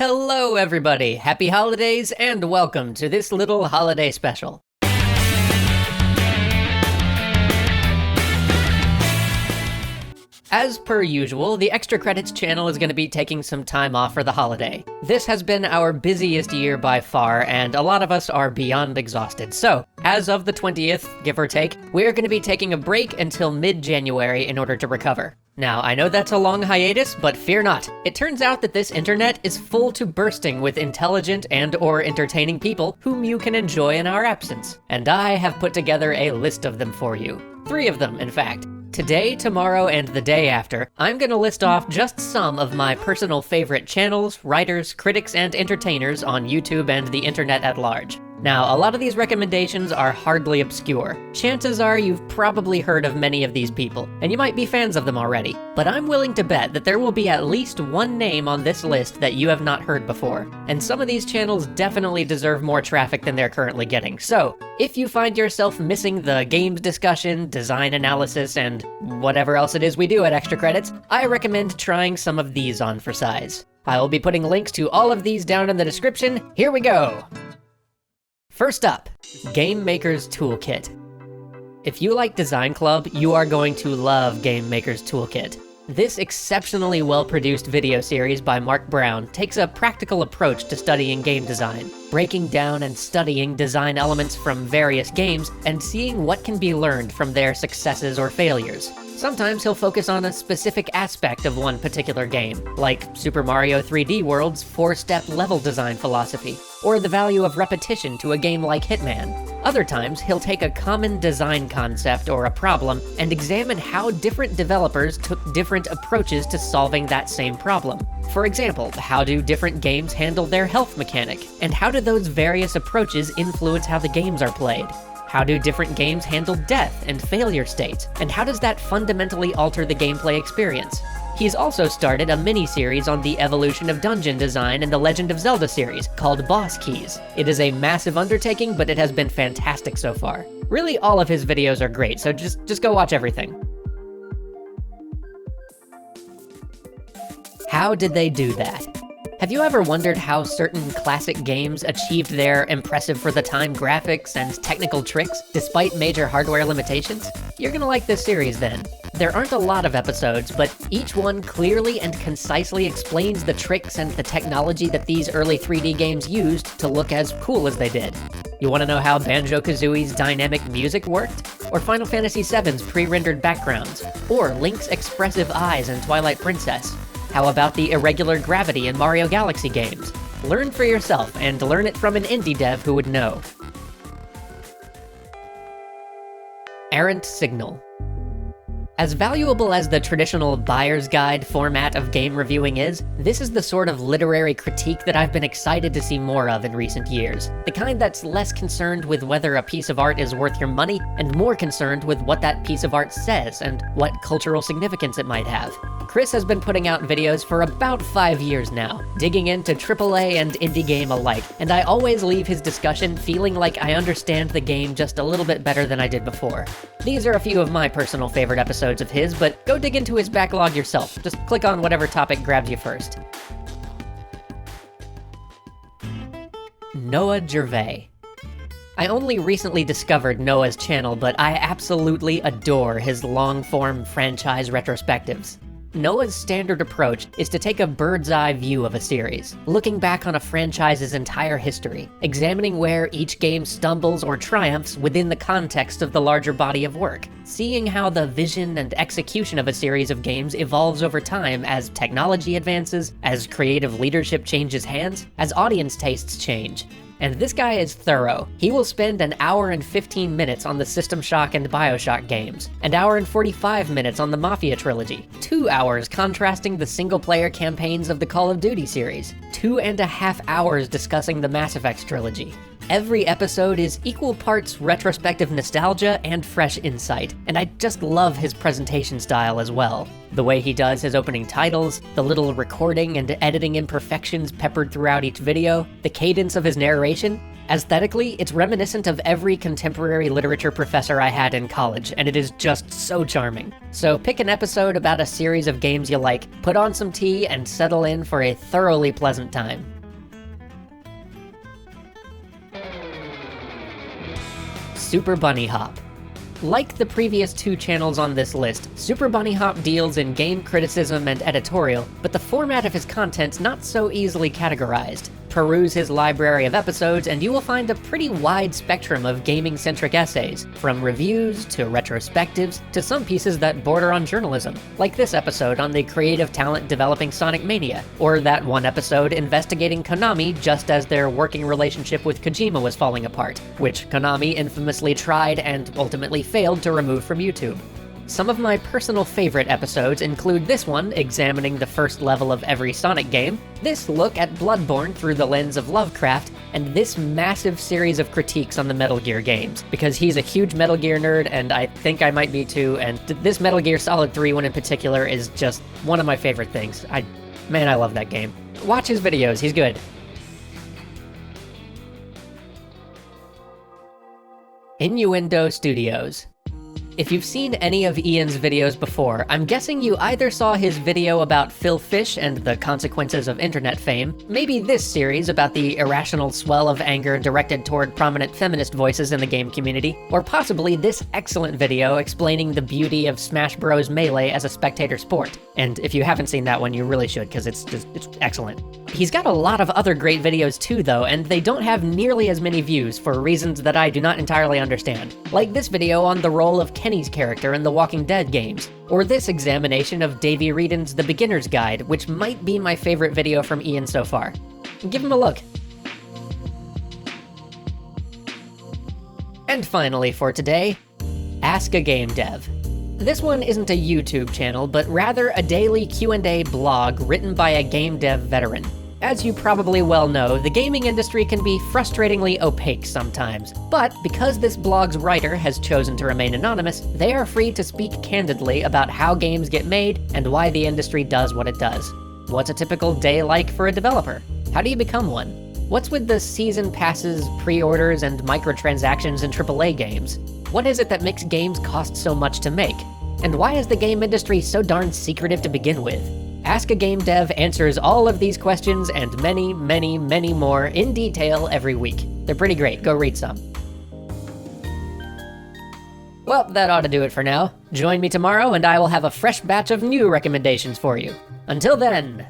Hello everybody, happy holidays and welcome to this little holiday special. As per usual, the Extra Credits channel is going to be taking some time off for the holiday. This has been our busiest year by far, and a lot of us are beyond exhausted. So, as of the 20th, give or take, we're going to be taking a break until mid-January in order to recover. Now, I know that's a long hiatus, but fear not. It turns out that this internet is full to bursting with intelligent and/or entertaining people whom you can enjoy in our absence. And I have put together a list of them for you. 3 of them, in fact. Today, tomorrow, and the day after, I'm gonna list off just some of my personal favorite channels, writers, critics, and entertainers on YouTube and the internet at large. Now, a lot of these recommendations are hardly obscure. Chances are you've probably heard of many of these people, and you might be fans of them already. But I'm willing to bet that there will be at least one name on this list that you have not heard before. And some of these channels definitely deserve more traffic than they're currently getting. So, if you find yourself missing the games discussion, design analysis, and whatever else it is we do at Extra Credits, I recommend trying some of these on for size. I will be putting links to all of these down in the description. Here we go! First up, Game Maker's Toolkit. If you like Design Club, you are going to love Game Maker's Toolkit. This exceptionally well-produced video series by Mark Brown takes a practical approach to studying game design, breaking down and studying design elements from various games and seeing what can be learned from their successes or failures. Sometimes he'll focus on a specific aspect of one particular game, like Super Mario 3D World's 4-step level design philosophy, or the value of repetition to a game like Hitman. Other times, he'll take a common design concept or a problem and examine how different developers took different approaches to solving that same problem. For example, how do different games handle their health mechanic, and how do those various approaches influence how the games are played? How do different games handle death and failure states, and how does that fundamentally alter the gameplay experience? He's also started a mini-series on the evolution of dungeon design in the Legend of Zelda series, called Boss Keys. It is a massive undertaking, but it has been fantastic so far. Really, all of his videos are great, so just go watch everything. How did they do that? Have you ever wondered how certain classic games achieved their impressive-for-the-time graphics and technical tricks despite major hardware limitations? You're gonna like this series then. There aren't a lot of episodes, but each one clearly and concisely explains the tricks and the technology that these early 3D games used to look as cool as they did. You wanna know how Banjo-Kazooie's dynamic music worked? Or Final Fantasy VII's pre-rendered backgrounds? Or Link's expressive eyes in Twilight Princess? How about the irregular gravity in Mario Galaxy games? Learn for yourself, and learn it from an indie dev who would know. Errant Signal. As valuable as the traditional buyer's guide format of game reviewing is, this is the sort of literary critique that I've been excited to see more of in recent years. The kind that's less concerned with whether a piece of art is worth your money, and more concerned with what that piece of art says and what cultural significance it might have. Chris has been putting out videos for about 5 years now, digging into AAA and indie game alike, and I always leave his discussion feeling like I understand the game just a little bit better than I did before. These are a few of my personal favorite episodes of his, but go dig into his backlog yourself. Just click on whatever topic grabs you first. Noah Gervais. I only recently discovered Noah's channel, but I absolutely adore his long-form franchise retrospectives. Noah's standard approach is to take a bird's-eye view of a series, looking back on a franchise's entire history, examining where each game stumbles or triumphs within the context of the larger body of work, seeing how the vision and execution of a series of games evolves over time as technology advances, as creative leadership changes hands, as audience tastes change. And this guy is thorough. He will spend an hour and 15 minutes on the System Shock and BioShock games, an hour and 45 minutes on the Mafia trilogy, 2 hours contrasting the single-player campaigns of the Call of Duty series, 2.5 hours discussing the Mass Effect trilogy. Every episode is equal parts retrospective nostalgia and fresh insight, and I just love his presentation style as well. The way he does his opening titles, the little recording and editing imperfections peppered throughout each video, the cadence of his narration. Aesthetically, it's reminiscent of every contemporary literature professor I had in college, and it is just so charming. So pick an episode about a series of games you like, put on some tea, and settle in for a thoroughly pleasant time. Super Bunnyhop. Like the previous two channels on this list, Super Bunnyhop deals in game criticism and editorial, but the format of his content's not so easily categorized. Peruse his library of episodes and you will find a pretty wide spectrum of gaming-centric essays, from reviews to retrospectives to some pieces that border on journalism, like this episode on the creative talent developing Sonic Mania, or that one episode investigating Konami just as their working relationship with Kojima was falling apart, which Konami infamously tried and ultimately failed to remove from YouTube. Some of my personal favorite episodes include this one, examining the first level of every Sonic game, this look at Bloodborne through the lens of Lovecraft, and this massive series of critiques on the Metal Gear games, because he's a huge Metal Gear nerd, and I think I might be too, and this Metal Gear Solid 3 one in particular is just one of my favorite things. Man, I love that game. Watch his videos, he's good. Innuendo Studios. If you've seen any of Ian's videos before, I'm guessing you either saw his video about Phil Fish and the consequences of internet fame, maybe this series about the irrational swell of anger directed toward prominent feminist voices in the game community, or possibly this excellent video explaining the beauty of Smash Bros. Melee as a spectator sport. And if you haven't seen that one, you really should, because it's excellent. He's got a lot of other great videos too, though, and they don't have nearly as many views for reasons that I do not entirely understand. Like this video on the role of Kenny's character in the Walking Dead games, or this examination of Davey Wreden's The Beginner's Guide, which might be my favorite video from Ian so far. Give him a look. And finally for today, Ask a Game Dev. This one isn't a YouTube channel, but rather a daily Q&A blog written by a game dev veteran. As you probably well know, the gaming industry can be frustratingly opaque sometimes, but because this blog's writer has chosen to remain anonymous, they are free to speak candidly about how games get made and why the industry does what it does. What's a typical day like for a developer? How do you become one? What's with the season passes, pre-orders, and microtransactions in AAA games? What is it that makes games cost so much to make? And why is the game industry so darn secretive to begin with? Ask a Game Dev answers all of these questions and many, many, many more in detail every week. They're pretty great, go read some. Well, that ought to do it for now. Join me tomorrow and I will have a fresh batch of new recommendations for you. Until then,